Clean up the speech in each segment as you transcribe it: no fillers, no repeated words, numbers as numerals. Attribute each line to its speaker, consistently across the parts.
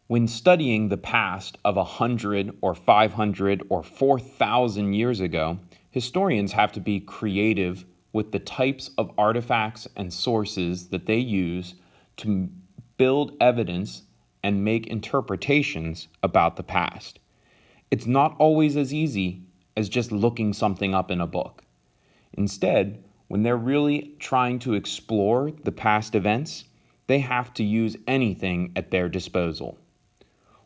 Speaker 1: When studying the past of 100 or 500 or 4,000 years ago, historians have to be creative with the types of artifacts and sources that they use to build evidence and make interpretations about the past. It's not always as easy as just looking something up in a book. Instead, when they're really trying to explore the past events, they have to use anything at their disposal.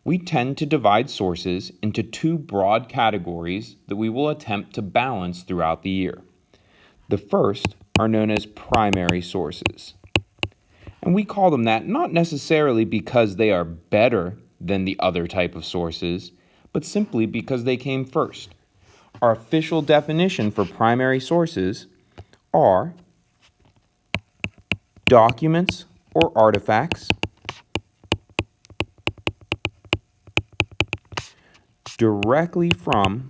Speaker 1: We tend to divide sources into two broad categories that we will attempt to balance throughout the year. The first are known as primary sources. And we call them that not necessarily because they are better than the other type of sources, but simply because they came first. Our official definition for primary sources are documents or artifacts directly from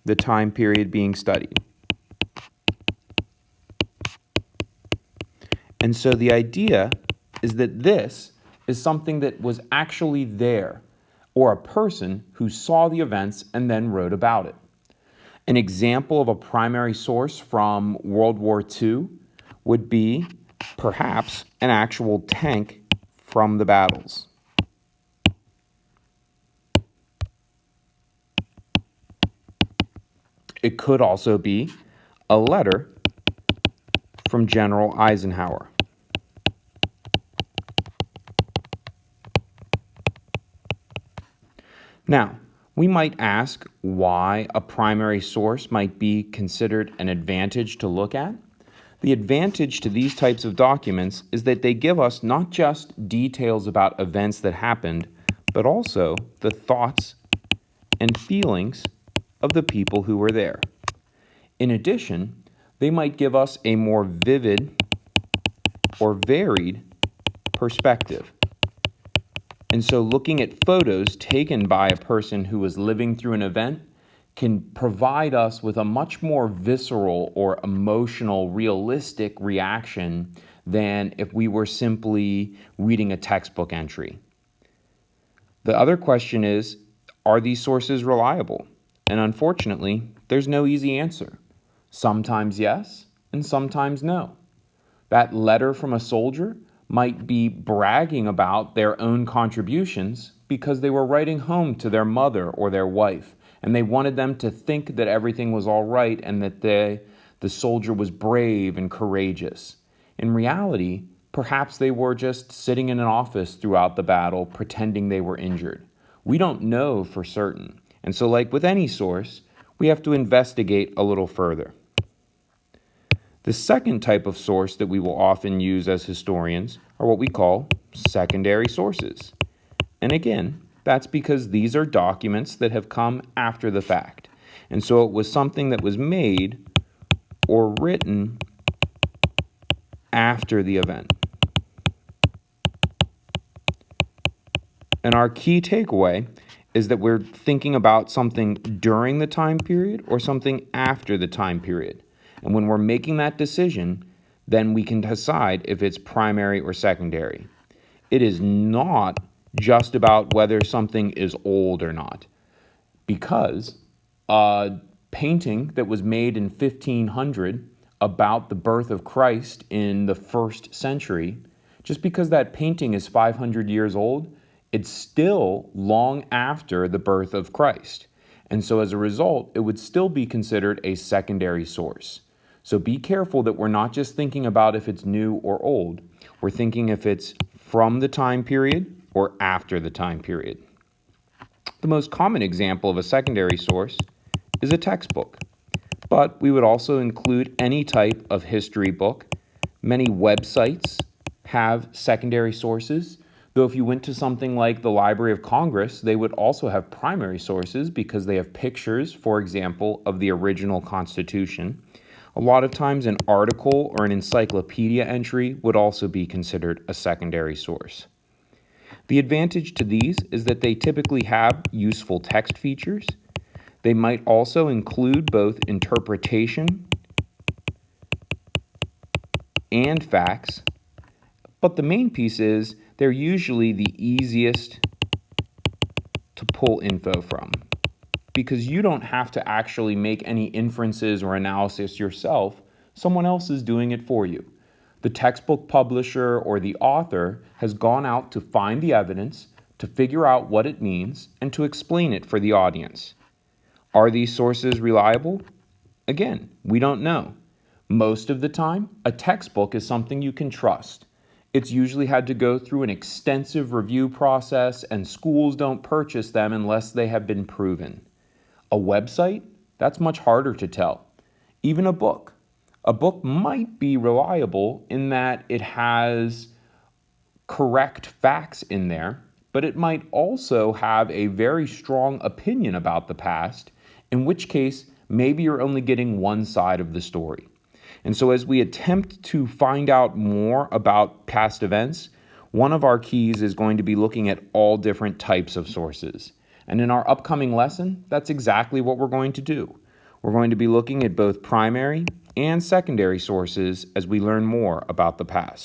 Speaker 1: the time period being studied. And so the idea is that this is something that was actually there, or a person who saw the events and then wrote about it. An example of a primary source from World War II would be perhaps an actual tank from the battles. It could also be a letter from General Eisenhower. Now, we might ask why a primary source might be considered an advantage to look at. The advantage to these types of documents is that they give us not just details about events that happened, but also the thoughts and feelings of the people who were there. In addition, they might give us a more vivid or varied perspective. And so looking at photos taken by a person who was living through an event can provide us with a much more visceral or emotional, realistic reaction than if we were simply reading a textbook entry. The other question is, are these sources reliable? And unfortunately, there's no easy answer. Sometimes yes, and sometimes no. That letter from a soldier might be bragging about their own contributions because they were writing home to their mother or their wife, and they wanted them to think that everything was all right and that the soldier was brave and courageous. In reality, perhaps they were just sitting in an office throughout the battle pretending they were injured. We don't know for certain. And so, like with any source, we have to investigate a little further. The second type of source that we will often use as historians are what we call secondary sources. And again, that's because these are documents that have come after the fact. And so it was something that was made or written after the event. And our key takeaway is that we're thinking about something during the time period or something after the time period. And when we're making that decision, then we can decide if it's primary or secondary. It is not just about whether something is old or not, because a painting that was made in 1500 about the birth of Christ in the 1st century, just because that painting is 500 years old, it's still long after the birth of Christ. And so as a result, it would still be considered a secondary source. So be careful that we're not just thinking about if it's new or old. We're thinking if it's from the time period or after the time period. The most common example of a secondary source is a textbook, but we would also include any type of history book. Many websites have secondary sources, though if you went to something like the Library of Congress, they would also have primary sources because they have pictures, for example, of the original Constitution. A lot of times an article or an encyclopedia entry would also be considered a secondary source. The advantage to these is that they typically have useful text features. They might also include both interpretation and facts, But the main piece is they're usually the easiest to pull info from, because you don't have to actually make any inferences or analysis yourself. Someone else is doing it for you. The textbook publisher or the author has gone out to find the evidence, to figure out what it means, and to explain it for the audience. Are these sources reliable? Again, we don't know. Most of the time, a textbook is something you can trust. It's usually had to go through an extensive review process, and schools don't purchase them unless they have been proven. A website? That's much harder to tell. Even a book. A book might be reliable in that it has correct facts in there, but it might also have a very strong opinion about the past, in which case maybe you're only getting one side of the story. And so as we attempt to find out more about past events, one of our keys is going to be looking at all different types of sources. And in our upcoming lesson, that's exactly what we're going to do. We're going to be looking at both primary and secondary sources as we learn more about the past.